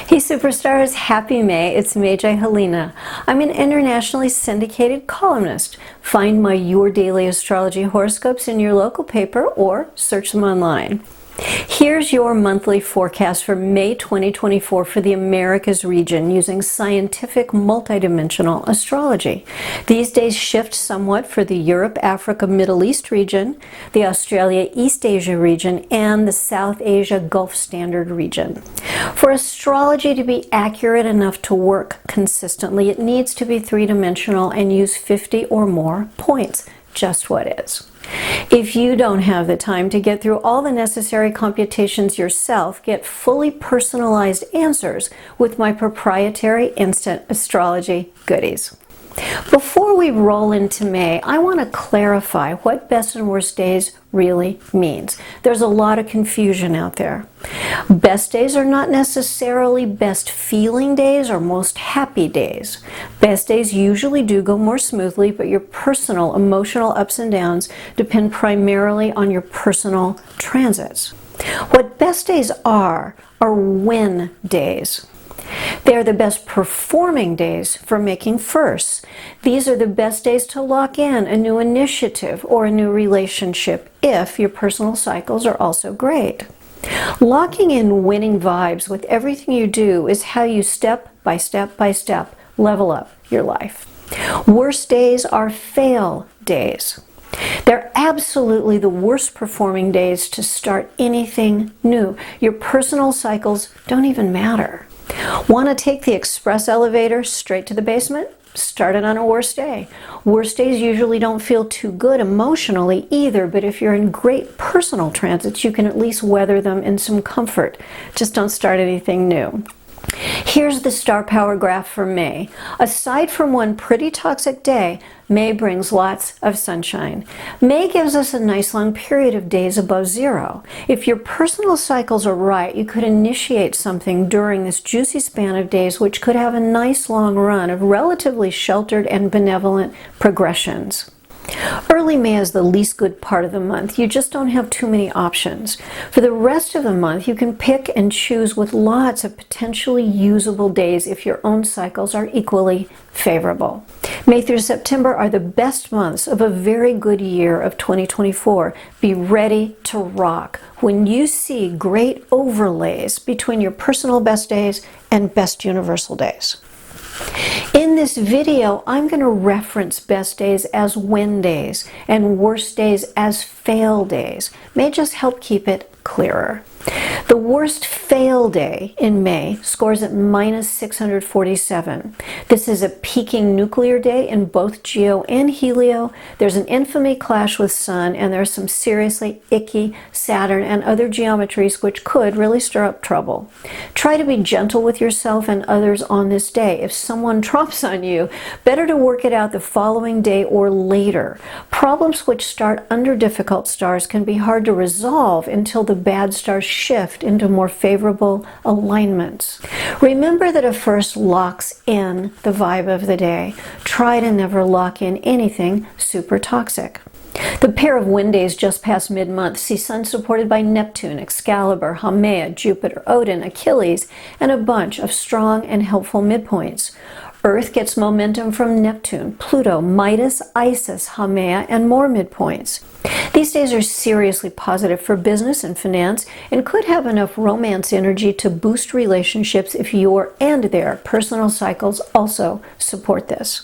Hey superstars, happy May. It's Magi Helena. I'm an internationally syndicated columnist. Find my Your Daily Astrology horoscopes in your local paper or search them online. Here's your monthly forecast for May 2024 for the Americas region using scientific multidimensional astrology. These days shift somewhat for the Europe, Africa, Middle East region, the Australia, East Asia region, and the South Asia Gulf Standard region. For astrology to be accurate enough to work consistently, it needs to be three-dimensional and use 50 or more points. Just what is. If you don't have the time to get through all the necessary computations yourself, get fully personalized answers with my proprietary instant astrology goodies. Before we roll into May, I want to clarify what best and worst days really means. There's a lot of confusion out there. Best days are not necessarily best feeling days or most happy days. Best days usually do go more smoothly, but your personal emotional ups and downs depend primarily on your personal transits. What best days are win days. They are the best performing days for making firsts. These are the best days to lock in a new initiative or a new relationship if your personal cycles are also great. Locking in winning vibes with everything you do is how you step by step by step level up your life. Worst days are fail days. They're absolutely the worst performing days to start anything new. Your personal cycles don't even matter. Want to take the express elevator straight to the basement? Start it on a worst day. Worst days usually don't feel too good emotionally either, but if you're in great personal transits, you can at least weather them in some comfort. Just don't start anything new. Here's the star power graph for May. Aside from one pretty toxic day, May brings lots of sunshine. May gives us a nice long period of days above zero. If your personal cycles are right, you could initiate something during this juicy span of days, which could have a nice long run of relatively sheltered and benevolent progressions. Early May is the least good part of the month. You just don't have too many options. For the rest of the month, you can pick and choose with lots of potentially usable days if your own cycles are equally favorable. May through September are the best months of a very good year of 2024. Be ready to rock when you see great overlays between your personal best days and best universal days. In this video, I'm going to reference best days as win days and worst days as fail days. May just help keep it clearer. The worst fail day in May scores at -647. This is a peaking nuclear day in both Geo and Helio. There's an infamy clash with Sun, and there's some seriously icky Saturn and other geometries which could really stir up trouble. Try to be gentle with yourself and others on this day. If someone trumps on you, better to work it out the following day or later. Problems which start under difficult stars can be hard to resolve until the bad stars shift into more favorable alignments. Remember that a first locks in the vibe of the day. Try to never lock in anything super toxic. The pair of win days just past mid-month see Sun supported by Neptune, Excalibur, Haumea, Jupiter, Odin, Achilles, and a bunch of strong and helpful midpoints. Earth gets momentum from Neptune, Pluto, Midas, Isis, Haumea, and more midpoints. These days are seriously positive for business and finance and could have enough romance energy to boost relationships if your and their personal cycles also support this.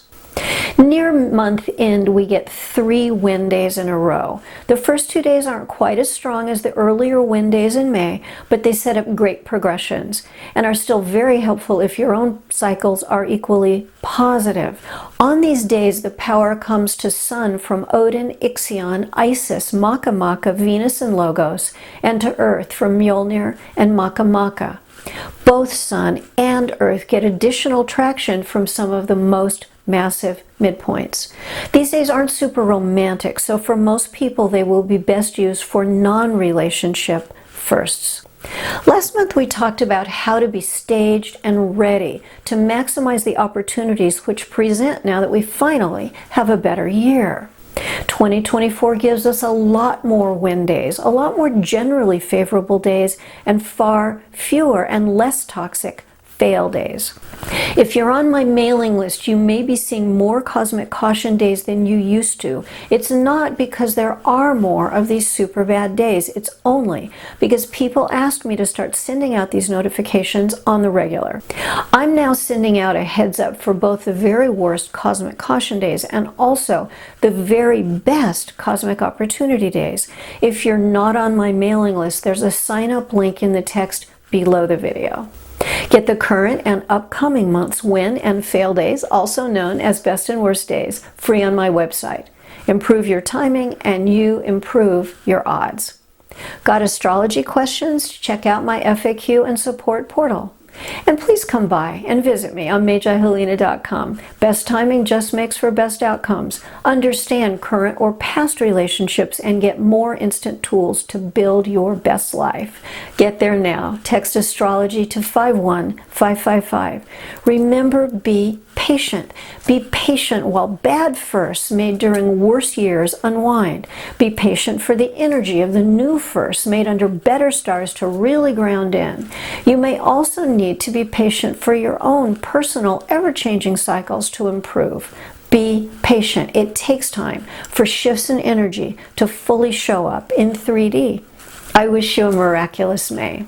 Near month end, we get 3 win days in a row. The first 2 days aren't quite as strong as the earlier win days in May, but they set up great progressions and are still very helpful if your own cycles are equally positive. On these days, the power comes to Sun from Odin, Ixion, Isis, Maka Maka, Venus, and Logos, and to Earth from Mjolnir and Maka Maka. Both Sun and Earth get additional traction from some of the most massive midpoints. These days aren't super romantic, so for most people they will be best used for non-relationship firsts. Last month we talked about how to be staged and ready to maximize the opportunities which present now that we finally have a better year. 2024 gives us a lot more win days, a lot more generally favorable days, and far fewer and less toxic fail days. If you're on my mailing list, you may be seeing more cosmic caution days than you used to. It's not because there are more of these super bad days. It's only because people asked me to start sending out these notifications on the regular. I'm now sending out a heads up for both the very worst cosmic caution days and also the very best cosmic opportunity days. If you're not on my mailing list, there's a sign up link in the text below the video. Get the current and upcoming month's win and fail days, also known as best and worst days, free on my website. Improve your timing and you improve your odds. Got astrology questions? Check out my FAQ and support portal. And please come by and visit me on MagiHelena.com. Best timing just makes for best outcomes. Understand current or past relationships and get more instant tools to build your best life. Get there now. Text astrology to 51555. Remember, be patient. Be patient while bad firsts made during worse years unwind. Be patient for the energy of the new firsts made under better stars to really ground in. You may also need to be patient for your own personal ever-changing cycles to improve. Be patient. It takes time for shifts in energy to fully show up in 3D. I wish you a miraculous May.